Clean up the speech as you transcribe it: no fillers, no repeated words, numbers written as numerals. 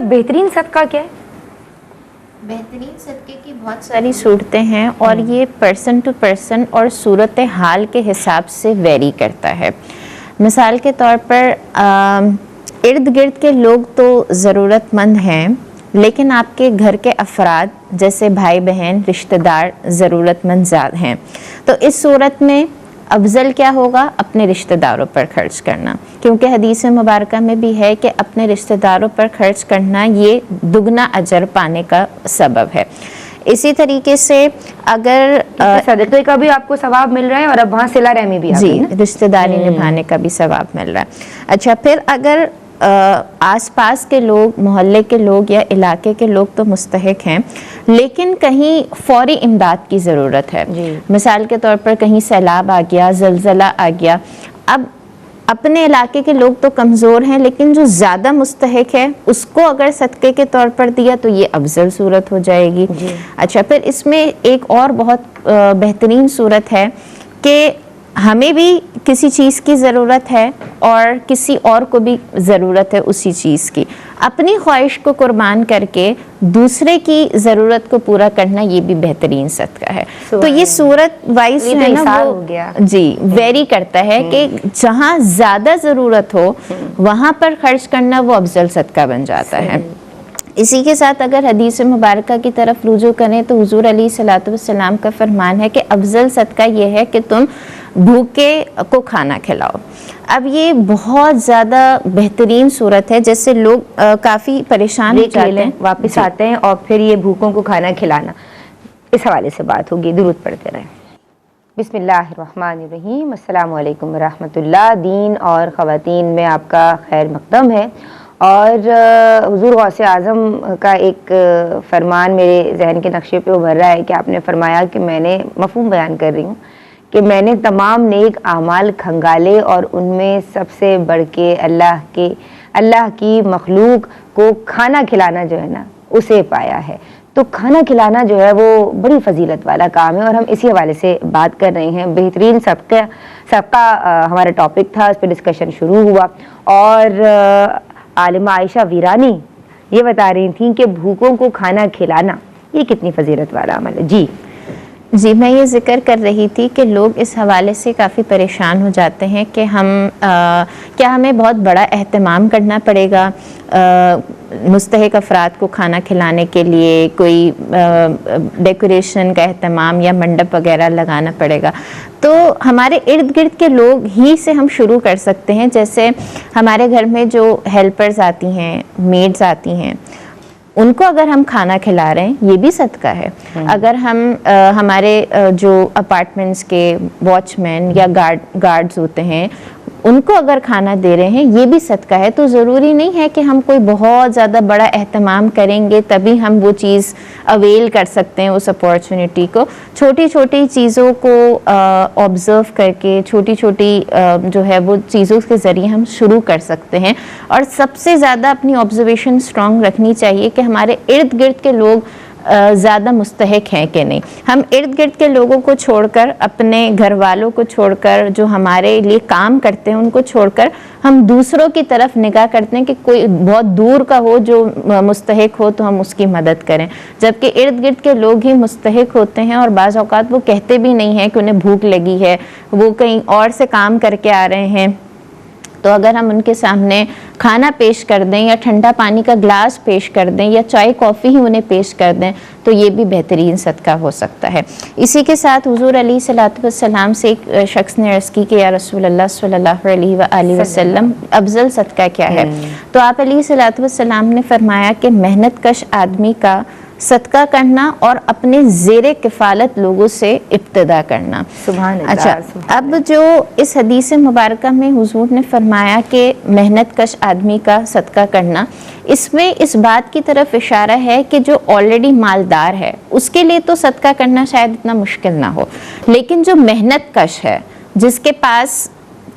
بہترین صدقہ کیا ہے؟ بہترین صدقے کی بہت ساری صورتیں ہیں اور یہ پرسن ٹو پرسن اور صورت حال کے حساب سے ویری کرتا ہے. مثال کے طور پر ارد گرد کے لوگ تو ضرورت مند ہیں، لیکن آپ کے گھر کے افراد جیسے بھائی بہن رشتہ دار ضرورت مند زیادہ ہیں، تو اس صورت میں افضل کیا ہوگا؟ اپنے رشتہ داروں پر خرچ کرنا، کیونکہ حدیث مبارکہ میں بھی ہے کہ اپنے رشتہ داروں پر خرچ کرنا یہ دگنا اجر پانے کا سبب ہے. اسی طریقے سے اگر صدقے کا بھی آپ کو ثواب مل رہا ہے اور اب وہاں صلہ رحمی بھی جی رشتہ داری نبھانے کا بھی ثواب مل رہا ہے. اچھا، پھر اگر آس پاس کے لوگ، محلے کے لوگ یا علاقے کے لوگ تو مستحق ہیں، لیکن کہیں فوری امداد کی ضرورت ہے. مثال کے طور پر کہیں سیلاب آ گیا، زلزلہ آ گیا، اب اپنے علاقے کے لوگ تو کمزور ہیں، لیکن جو زیادہ مستحق ہے اس کو اگر صدقے کے طور پر دیا تو یہ افضل صورت ہو جائے گی. اچھا، پھر اس میں ایک اور بہت بہترین صورت ہے کہ ہمیں بھی کسی چیز کی ضرورت ہے اور کسی اور کو بھی ضرورت ہے اسی چیز کی، اپنی خواہش کو قربان کر کے دوسرے کی ضرورت کو پورا کرنا یہ بھی بہترین صدقہ ہے. تو یہ صورت وائز جو ہے نا وہ جی ویری کرتا ہے کہ جہاں زیادہ ضرورت ہو وہاں پر خرچ کرنا وہ افضل صدقہ بن جاتا ہے. اسی کے ساتھ اگر حدیث مبارکہ کی طرف رجوع کریں تو حضور علیہ الصلوۃ والسلام کا فرمان ہے کہ افضل صدقہ یہ ہے کہ تم بھوکے کو کھانا کھلاؤ. اب یہ بہت زیادہ بہترین صورت ہے، جیسے لوگ کافی پریشان ہو جاتے ہیں، واپس آتے ہیں اور پھر یہ بھوکوں کو کھانا کھلانا، اس حوالے سے بات ہوگی. درود پڑھتے رہیں. بسم اللہ الرحمن الرحیم. السلام علیکم ورحمۃ اللہ. دین اور خواتین میں آپ کا خیر مقدم ہے. اور حضور غوث اعظم کا ایک فرمان میرے ذہن کے نقشے پہ ابھر رہا ہے کہ آپ نے فرمایا کہ میں نے مفہوم بیان کر رہی ہوں کہ میں نے تمام نیک اعمال کھنگالے اور ان میں سب سے بڑھ کے اللہ کی مخلوق کو کھانا کھلانا جو ہے نا اسے پایا ہے. تو کھانا کھلانا جو ہے وہ بڑی فضیلت والا کام ہے اور ہم اسی حوالے سے بات کر رہے ہیں. بہترین صدقہ ہمارا ٹاپک تھا، اس پہ ڈسکشن شروع ہوا اور عالمہ عائشہ ویرانی یہ بتا رہی تھیں کہ بھوکوں کو کھانا کھلانا یہ کتنی فضیلت والا عمل ہے. جی میں یہ ذکر کر رہی تھی کہ لوگ اس حوالے سے کافی پریشان ہو جاتے ہیں کہ کیا ہمیں بہت بڑا اہتمام کرنا پڑے گا مستحق افراد کو کھانا کھلانے کے لیے، کوئی ڈیکوریشن کا اہتمام یا منڈپ وغیرہ لگانا پڑے گا. تو ہمارے ارد گرد کے لوگ ہی سے ہم شروع کر سکتے ہیں. جیسے ہمارے گھر میں جو ہیلپرز آتی ہیں، میڈز آتی ہیں، ان کو اگر ہم کھانا کھلا رہے ہیں یہ بھی صدقہ ہے. اگر ہم ہمارے جو اپارٹمنٹس کے واچ مین یا گارڈز ہوتے ہیں ان کو اگر کھانا دے رہے ہیں یہ بھی صدقہ ہے. تو ضروری نہیں ہے کہ ہم کوئی بہت زیادہ بڑا اہتمام کریں گے تبھی ہم وہ چیز اویل کر سکتے ہیں اس اپارچونٹی کو. چھوٹی چھوٹی چیزوں کو آبزرو کر کے، چھوٹی چھوٹی جو ہے وہ چیزوں کے ذریعے ہم شروع کر سکتے ہیں. اور سب سے زیادہ اپنی آبزرویشن اسٹرانگ رکھنی چاہیے کہ ہمارے ارد گرد کے لوگ زیادہ مستحق ہیں کہ نہیں. ہم ارد گرد کے لوگوں کو چھوڑ کر، اپنے گھر والوں کو چھوڑ کر، جو ہمارے لیے کام کرتے ہیں ان کو چھوڑ کر ہم دوسروں کی طرف نگاہ کرتے ہیں کہ کوئی بہت دور کا ہو جو مستحق ہو تو ہم اس کی مدد کریں، جبکہ ارد گرد کے لوگ ہی مستحق ہوتے ہیں. اور بعض اوقات وہ کہتے بھی نہیں ہیں کہ انہیں بھوک لگی ہے، وہ کہیں اور سے کام کر کے آ رہے ہیں. تو اگر ہم ان کے سامنے کھانا پیش کر دیں یا ٹھنڈا پانی کا گلاس پیش کر دیں یا چائے کافی ہی انہیں پیش کر دیں تو یہ بھی بہترین صدقہ ہو سکتا ہے. اسی کے ساتھ حضور علیہ الصلوۃ والسلام سے ایک شخص نے عرض کی کہ یا رسول اللہ صلی اللہ علیہ وآلہ وسلم افضل صدقہ کیا ہے؟ تو آپ علیہ الصلوۃ والسلام نے فرمایا کہ محنت کش آدمی کا صدقہ کرنا اور اپنے زیر کفالت لوگوں سے ابتدا کرنا. سبحان اللہ. اچھا، اب جو اس حدیث مبارکہ میں حضور نے فرمایا کہ محنت کش آدمی کا صدقہ کرنا، اس میں اس بات کی طرف اشارہ ہے کہ جو آلریڈی مالدار ہے اس کے لیے تو صدقہ کرنا شاید اتنا مشکل نہ ہو، لیکن جو محنت کش ہے، جس کے پاس